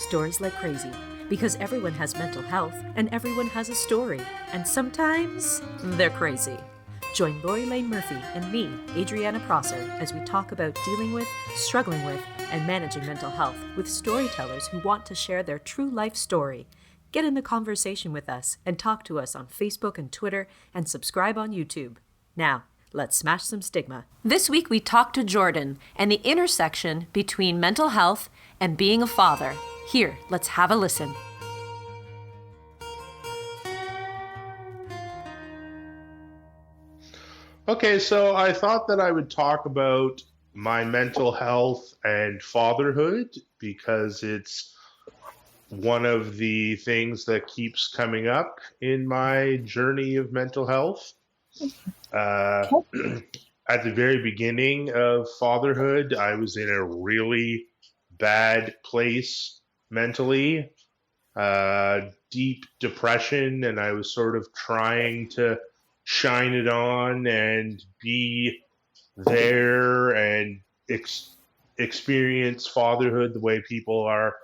stories like crazy, because everyone has mental health and everyone has a story, and sometimes they're crazy. Join Lori Lane Murphy and me, Adriana Prosser, as we talk about dealing with, struggling with, and managing mental health with storytellers who want to share their true life story. Get in the conversation with us and talk to us on Facebook and Twitter, and subscribe on YouTube. Now, let's smash some stigma. This week we talked to Jordon and the intersection between mental health and being a father. Here, let's have a listen. Okay, so I thought that I would talk about my mental health and fatherhood because it's one of the things that keeps coming up in my journey of mental health. At the very beginning of fatherhood, I was in a really bad place mentally, deep depression, and I was sort of trying to shine it on and be there and experience fatherhood the way people are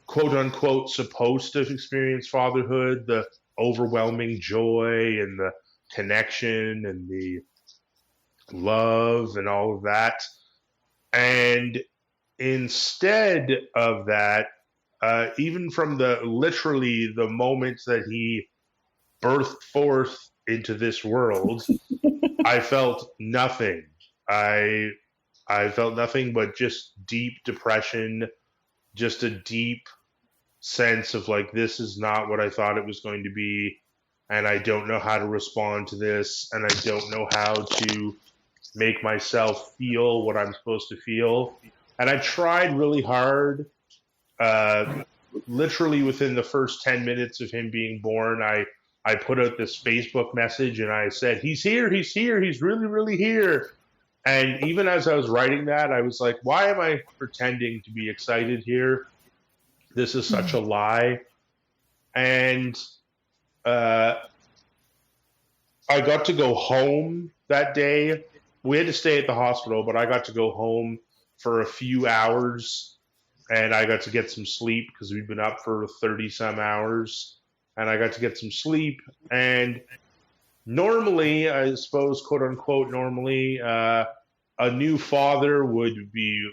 quote unquote supposed to experience fatherhood, the overwhelming joy and the connection and the love and all of that. And instead of that, even from literally the moment that he birthed forth into this world, I felt nothing. I felt nothing but just deep depression, just a deep sense of like, this is not what I thought it was going to be, and I don't know how to respond to this, and I don't know how to make myself feel what I'm supposed to feel. And I tried really hard. Literally within the first 10 minutes of him being born, I put out this Facebook message and I said, he's here, he's really, really here. And even as I was writing that, I was like, why am I pretending to be excited here? This is such a lie. And I got to go home that day. We had to stay at the hospital, but I got to go home for a few hours and I got to get some sleep because we'd been up for 30 some hours. And I got to get some sleep. And normally, I suppose, quote unquote, normally, a new father would be,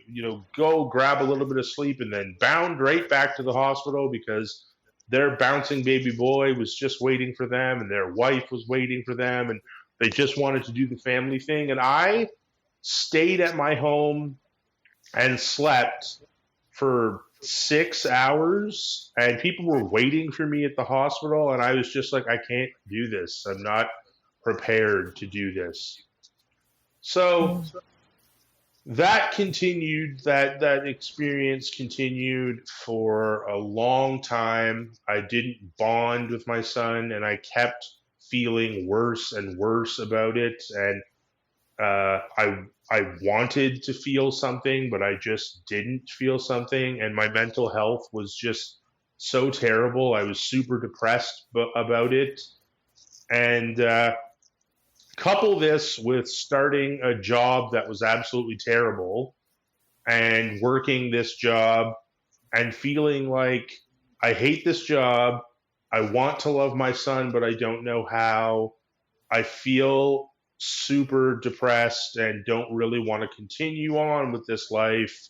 go grab a little bit of sleep and then bound right back to the hospital because their bouncing baby boy was just waiting for them and their wife was waiting for them and they just wanted to do the family thing. And I stayed at my home and slept for 6 hours, and people were waiting for me at the hospital, and I was just like, I can't do this. I'm not prepared to do this. So that continued, that experience continued for a long time. I didn't bond with my son, and I kept feeling worse and worse about it. And I wanted to feel something, but I just didn't feel something. And my mental health was just so terrible. I was super depressed about it. And couple this with starting a job that was absolutely terrible and working this job and feeling like I hate this job. I want to love my son, but I don't know how. I feel super depressed and don't really want to continue on with this life.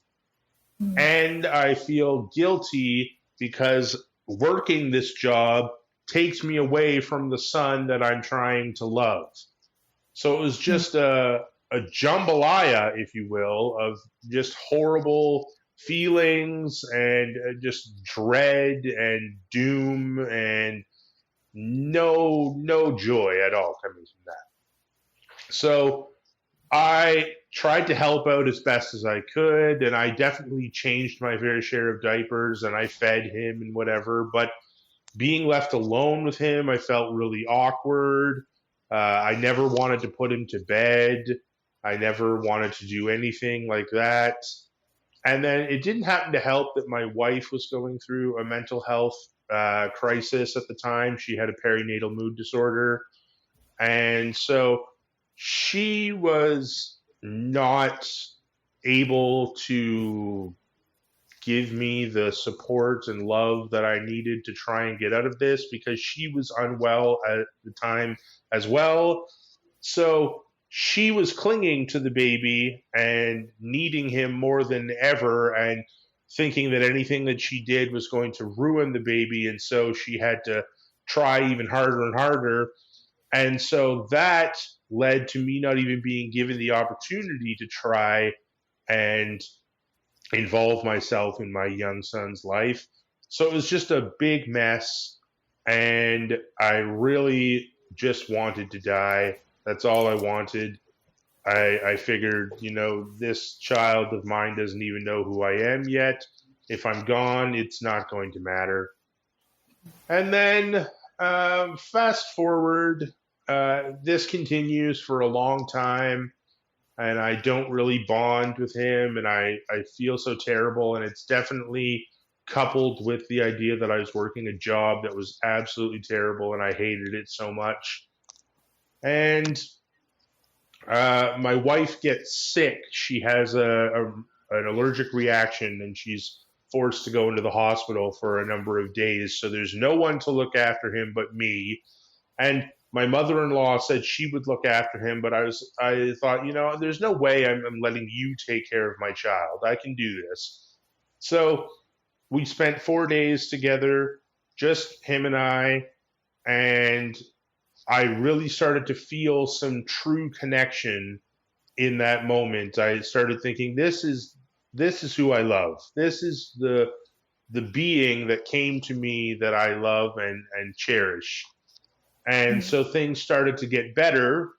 And I feel guilty because working this job takes me away from the son that I'm trying to love. So it was just a jambalaya, if you will, of just horrible feelings and just dread and doom and no joy at all coming from that. So I tried to help out as best as I could, and I definitely changed my fair share of diapers, and I fed him and whatever. But being left alone with him, I felt really awkward. I never wanted to put him to bed. I never wanted to do anything like that. And then it didn't happen to help that my wife was going through a mental health crisis at the time. She had a perinatal mood disorder. And so she was not able to give me the support and love that I needed to try and get out of this, because she was unwell at the time as well. So she was clinging to the baby and needing him more than ever, and thinking that anything that she did was going to ruin the baby. And so she had to try even harder and harder. And so that led to me not even being given the opportunity to try and involve myself in my young son's life. So it was just a big mess. And I really just wanted to die. That's all I wanted. I figured, this child of mine doesn't even know who I am yet. If I'm gone, it's not going to matter. And then fast forward, this continues for a long time, and I don't really bond with him, and I feel so terrible. And it's definitely coupled with the idea that I was working a job that was absolutely terrible, and I hated it so much. And my wife gets sick. She has an allergic reaction, and she's forced to go into the hospital for a number of days. So there's no one to look after him but me. And my mother-in-law said she would look after him, but I thought, there's no way I'm letting you take care of my child. I can do this. So we spent 4 days together, just him and I, and I really started to feel some true connection in that moment. I started thinking, this is who I love. This is the being that came to me that I love and cherish. And so things started to get better.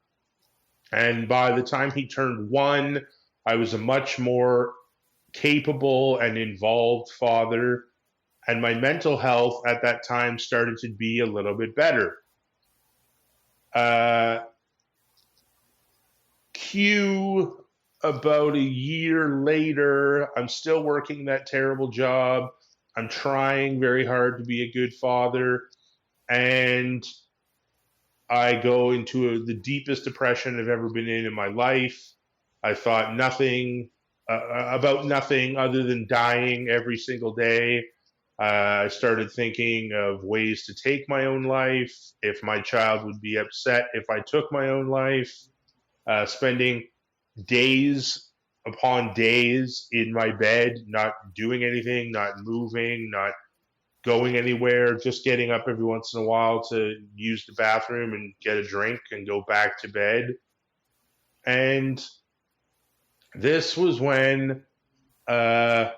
And by the time he turned 1, I was a much more capable and involved father. And my mental health at that time started to be a little bit better. Cue about a year later, I'm still working that terrible job. I'm trying very hard to be a good father. And I go into the deepest depression I've ever been in my life. I thought about nothing other than dying every single day. I started thinking of ways to take my own life, if my child would be upset if I took my own life, spending days upon days in my bed, not doing anything, not moving, not going anywhere, just getting up every once in a while to use the bathroom and get a drink and go back to bed. And this was when I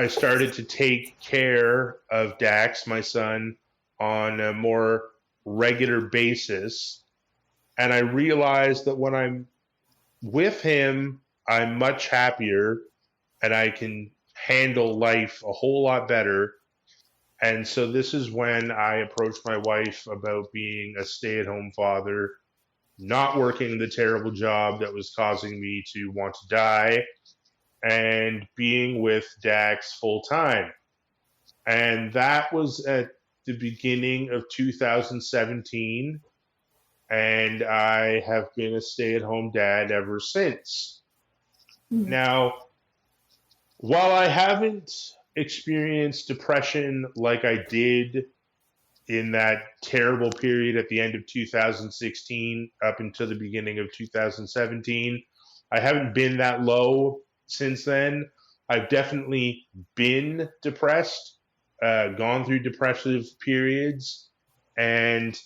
started to take care of Dax, my son, on a more regular basis. And I realized that when I'm with him, I'm much happier and I can handle life a whole lot better. And so this is when I approached my wife about being a stay-at-home father, not working the terrible job that was causing me to want to die, and being with Dax full time. And that was at the beginning of 2017. And I have been a stay-at-home dad ever since. Now, while I haven't experienced depression like I did in that terrible period at the end of 2016 up until the beginning of 2017, I haven't been that low since then. I've definitely been depressed, gone through depressive periods, and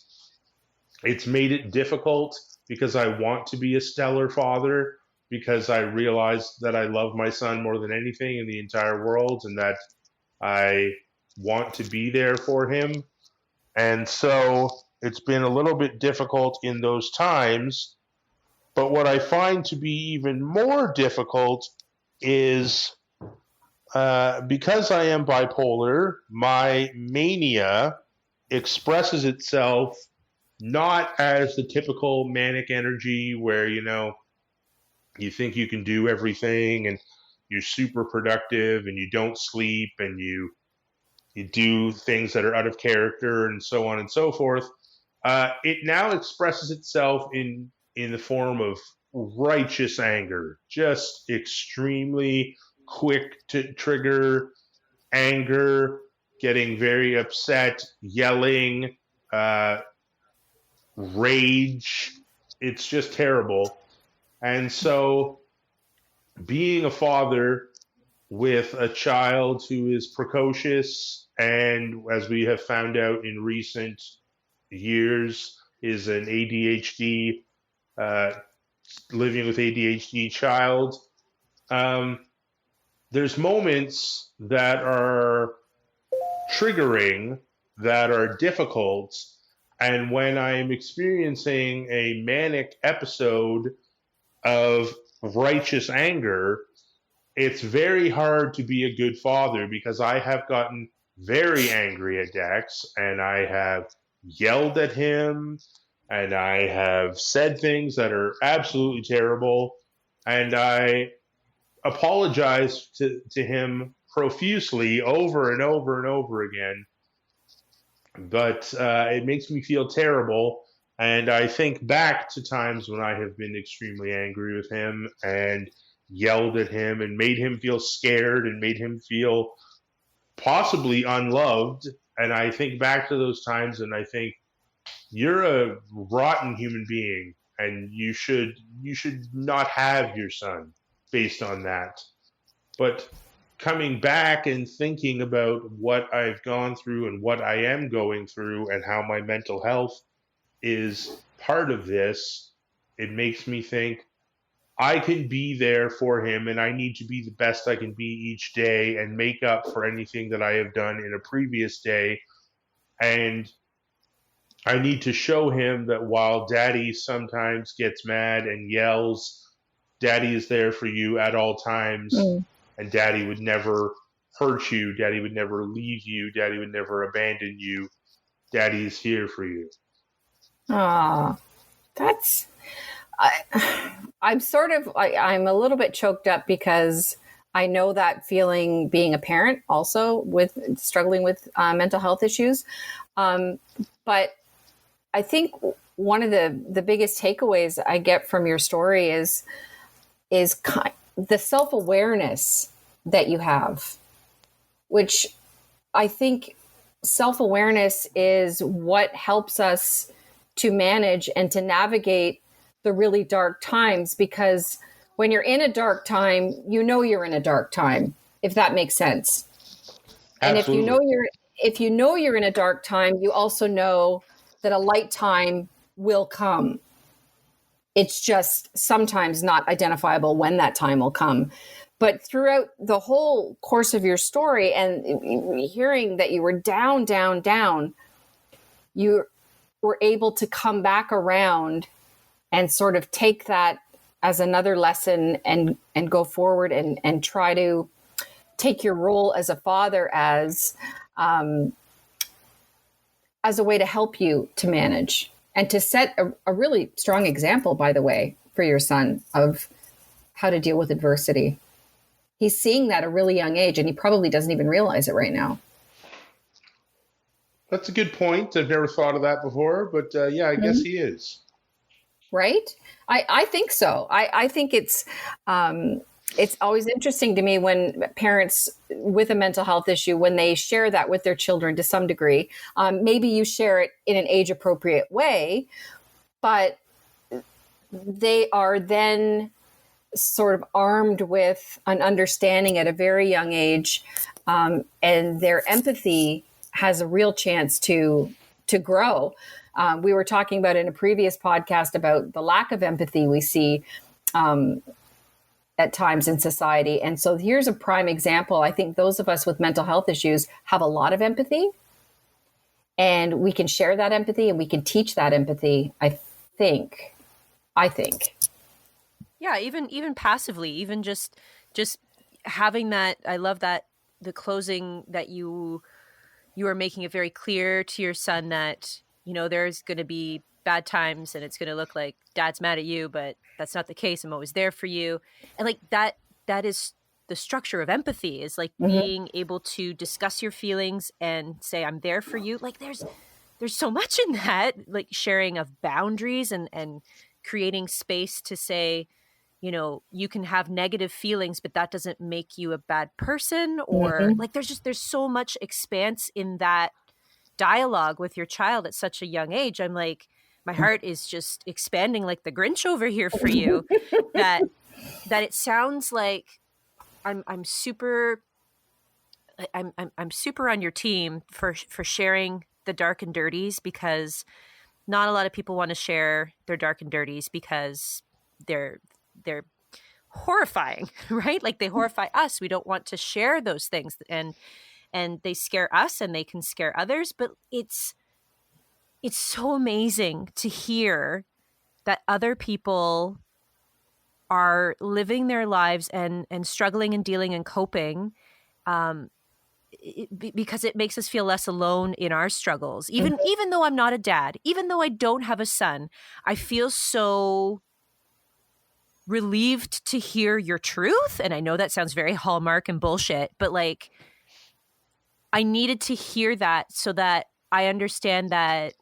it's made it difficult because I want to be a stellar father, because I realize that I love my son more than anything in the entire world, and that I want to be there for him. And so it's been a little bit difficult in those times. But what I find to be even more difficult is because I am bipolar, my mania expresses itself not as the typical manic energy where, you think you can do everything and you're super productive and you don't sleep and you do things that are out of character and so on and so forth. It now expresses itself in the form of righteous anger, just extremely quick to trigger anger, getting very upset, yelling, uh, rage. It's just terrible. And so, being a father with a child who is precocious and, as we have found out in recent years, is an ADHD, uh, living with ADHD child, um, there's moments that are triggering, that are difficult. And when I'm experiencing a manic episode of righteous anger, it's very hard to be a good father because I have gotten very angry at Dex and I have yelled at him and I have said things that are absolutely terrible. And I apologize to him profusely over and over and over again. But it makes me feel terrible. And I think back to times when I have been extremely angry with him and yelled at him and made him feel scared and made him feel possibly unloved. And I think back to those times and I think, you're a rotten human being and you should not have your son based on that. But coming back and thinking about what I've gone through and what I am going through and how my mental health is part of this, it makes me think I can be there for him and I need to be the best I can be each day and make up for anything that I have done in a previous day. And I need to show him that while daddy sometimes gets mad and yells, daddy is there for you at all times. And daddy would never hurt you. Daddy would never leave you. Daddy would never abandon you. Daddy is here for you. That's, I'm a little bit choked up because I know that feeling being a parent also with struggling with mental health issues. But I think one of the biggest takeaways I get from your story is the self-awareness that you have, which I think self-awareness is what helps us to manage and to navigate the really dark times, because when you're in a dark time, you know you're in a dark time, if that makes sense. Absolutely. And if you know you're in a dark time, you also know that a light time will come. It's just sometimes not identifiable when that time will come. But throughout the whole course of your story and hearing that you were down, you were able to come back around and sort of take that as another lesson and go forward and try to take your role as a father as a way to help you to manage and to set a really strong example, by the way, for your son of how to deal with adversity. He's seeing that at a really young age, and he probably doesn't even realize it right now. That's a good point. I've never thought of that before, but yeah, I guess he is. Right? I think so. I think it's always interesting to me when parents with a mental health issue, when they share that with their children to some degree, maybe you share it in an age appropriate way, but they are then sort of armed with an understanding at a very young age, and their empathy has a real chance to grow. We were talking about in a previous podcast about the lack of empathy we see at times in society. And so here's a prime example. I think those of us with mental health issues have a lot of empathy, and we can share that empathy and we can teach that empathy, I think. Yeah, even passively, even just having that. I love that the closing that you are making it very clear to your son that, you know, there's going to be bad times and it's going to look like dad's mad at you, but that's not the case. I'm always there for you. And like that is the structure of empathy, is like being able to discuss your feelings and say, I'm there for you. Like there's so much in that, like sharing of boundaries and creating space to say, you know, you can have negative feelings, but that doesn't make you a bad person. Or like, there's so much expanse in that dialogue with your child at such a young age. I'm like, my heart is just expanding like the Grinch over here for you. that it sounds like I'm super on your team for sharing the dark and dirties, because not a lot of people want to share their dark and dirties because they're horrifying, right? Like, they horrify us. We don't want to share those things, and they scare us and they can scare others. But it's so amazing to hear that other people are living their lives and struggling and dealing and coping, because it makes us feel less alone in our struggles. Even though I'm not a dad, even though I don't have a son, I feel so relieved to hear your truth. And I know that sounds very Hallmark and bullshit, but like, I needed to hear that so that I understand that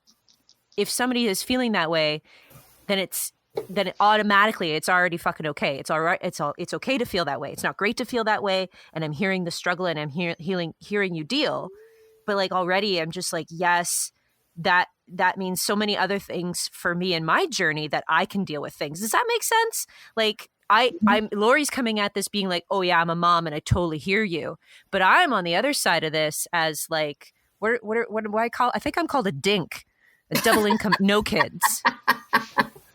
if somebody is feeling that way, then it automatically, it's already fucking okay. It's all right. It's okay to feel that way. It's not great to feel that way. And I'm hearing the struggle, and I'm hearing you deal. But like, already I'm just like, yes, that means so many other things for me in my journey that I can deal with things. Does that make sense? Like, I'm Lori's coming at this being like, oh yeah, I'm a mom and I totally hear you. But I'm on the other side of this as like, what do I call? I think I'm called a dink, a double income, no kids.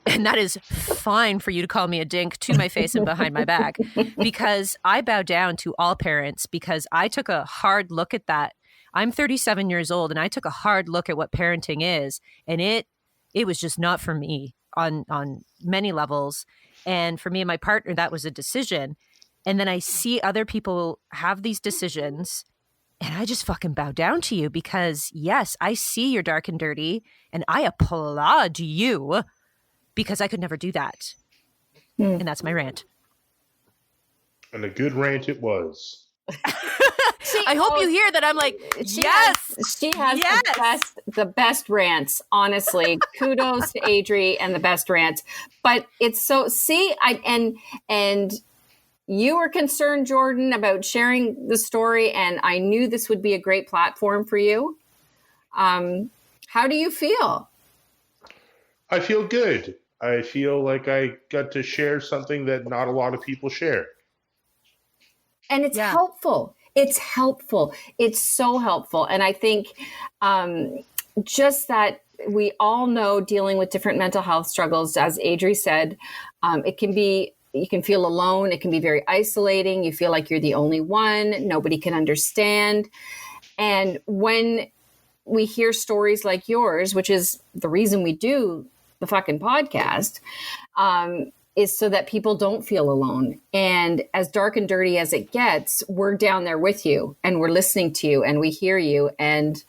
And that is fine for you to call me a dink to my face and behind my back, because I bow down to all parents, because I took a hard look at that. I'm 37 years old, and I took a hard look at what parenting is, and it was just not for me on many levels. And for me and my partner, that was a decision. And then I see other people have these decisions, and I just fucking bow down to you, because yes, I see your dark and dirty, and I applaud you, because I could never do that. And that's my rant. And a good rant it was. I hope you hear that I'm like, yes. She has the best rants, honestly. Kudos to Adri and the best rants. But it's so, and you were concerned, Jordon, about sharing the story, and I knew this would be a great platform for you. How do you feel? I feel good. I feel like I got to share something that not a lot of people share. And it's helpful. It's helpful. It's so helpful. And I think just that we all know dealing with different mental health struggles, as Adri said, you can feel alone. It can be very isolating. You feel like you're the only one. Nobody can understand. And when we hear stories like yours, which is the reason we do the fucking podcast, is so that people don't feel alone. And as dark and dirty as it gets, we're down there with you, and we're listening to you, and we hear you. And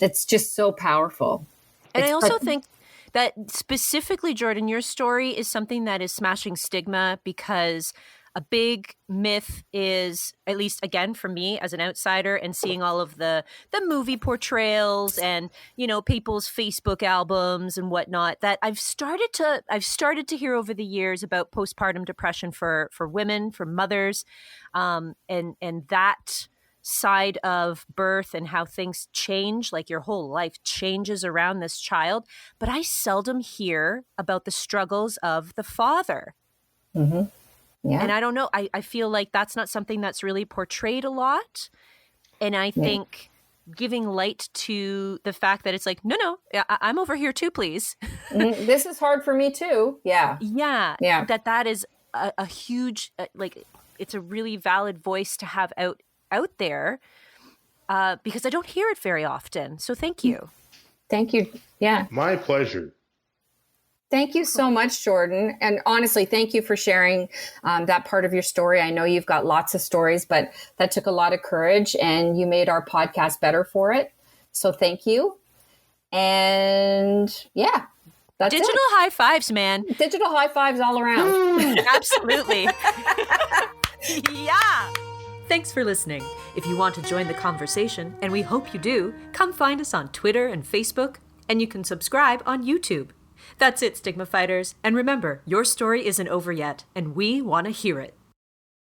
it's just so powerful. And I also think that specifically, Jordon, your story is something that is smashing stigma, because a big myth is, at least again for me as an outsider and seeing all of the movie portrayals and, you know, people's Facebook albums and whatnot, that I've started to hear over the years about postpartum depression for women, for mothers, and that side of birth and how things change, like your whole life changes around this child. But I seldom hear about the struggles of the father. Mm-hmm. Yeah. And I don't know, I feel like that's not something that's really portrayed a lot. And I think giving light to the fact that it's like, no, I'm over here too, please. This is hard for me too. Yeah. Yeah. That is a huge, like, it's a really valid voice to have out there, because I don't hear it very often. So thank you. Thank you. Yeah. My pleasure. Thank you so much, Jordon. And honestly, thank you for sharing that part of your story. I know you've got lots of stories, but that took a lot of courage, and you made our podcast better for it. So thank you. And yeah, that's Digital high fives, man. Digital high fives all around. Absolutely. Yeah. Thanks for listening. If you want to join the conversation, and we hope you do, come find us on Twitter and Facebook, and you can subscribe on YouTube. That's it, Stigma Fighters. And remember, your story isn't over yet, and we want to hear it.